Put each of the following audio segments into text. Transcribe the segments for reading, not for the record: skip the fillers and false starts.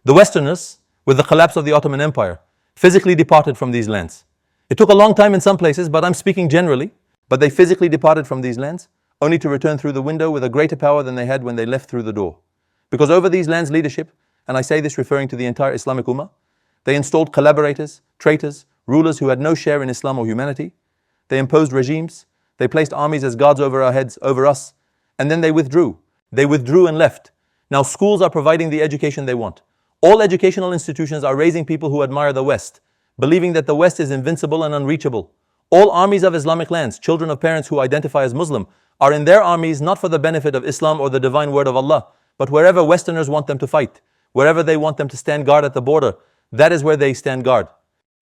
The Westerners, with the collapse of the Ottoman Empire, physically departed from these lands. It took a long time in some places, but I'm speaking generally, but they physically departed from these lands, only to return through the window with a greater power than they had when they left through the door. Because over these lands' leadership, and I say this referring to the entire Islamic Ummah, they installed collaborators, traitors, rulers who had no share in Islam or humanity. They imposed regimes, they placed armies as guards over our heads, over us, and then they withdrew. They withdrew and left. Now schools are providing the education they want. All educational institutions are raising people who admire the West, believing that the West is invincible and unreachable. All armies of Islamic lands, children of parents who identify as Muslim, are in their armies not for the benefit of Islam or the divine word of Allah, but wherever Westerners want them to fight, wherever they want them to stand guard at the border, that is where they stand guard.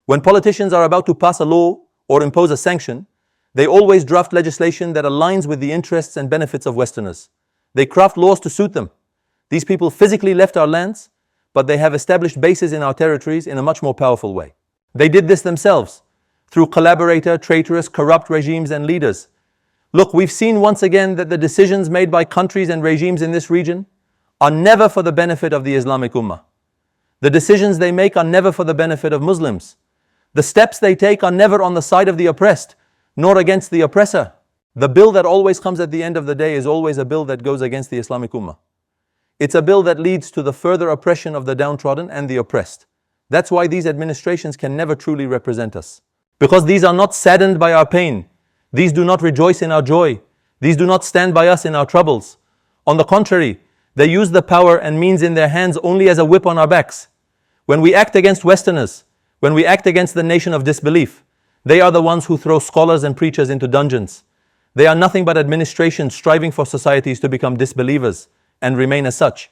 When politicians are about to pass a law or impose a sanction, they always draft legislation that aligns with the interests and benefits of Westerners. They craft laws to suit them. These people physically left our lands, but they have established bases in our territories in a much more powerful way. They did this themselves, through collaborator, traitorous, corrupt regimes and leaders. Look, we've seen once again that the decisions made by countries and regimes in this region are never for the benefit of the Islamic Ummah. The decisions they make are never for the benefit of Muslims. The steps they take are never on the side of the oppressed, nor against the oppressor. The bill that always comes at the end of the day is always a bill that goes against the Islamic Ummah. It's a bill that leads to the further oppression of the downtrodden and the oppressed. That's why these administrations can never truly represent us. Because these are not saddened by our pain. These do not rejoice in our joy. These do not stand by us in our troubles. On the contrary, they use the power and means in their hands only as a whip on our backs. When we act against Westerners, when we act against the nation of disbelief, they are the ones who throw scholars and preachers into dungeons. They are nothing but administrations striving for societies to become disbelievers and remain as such.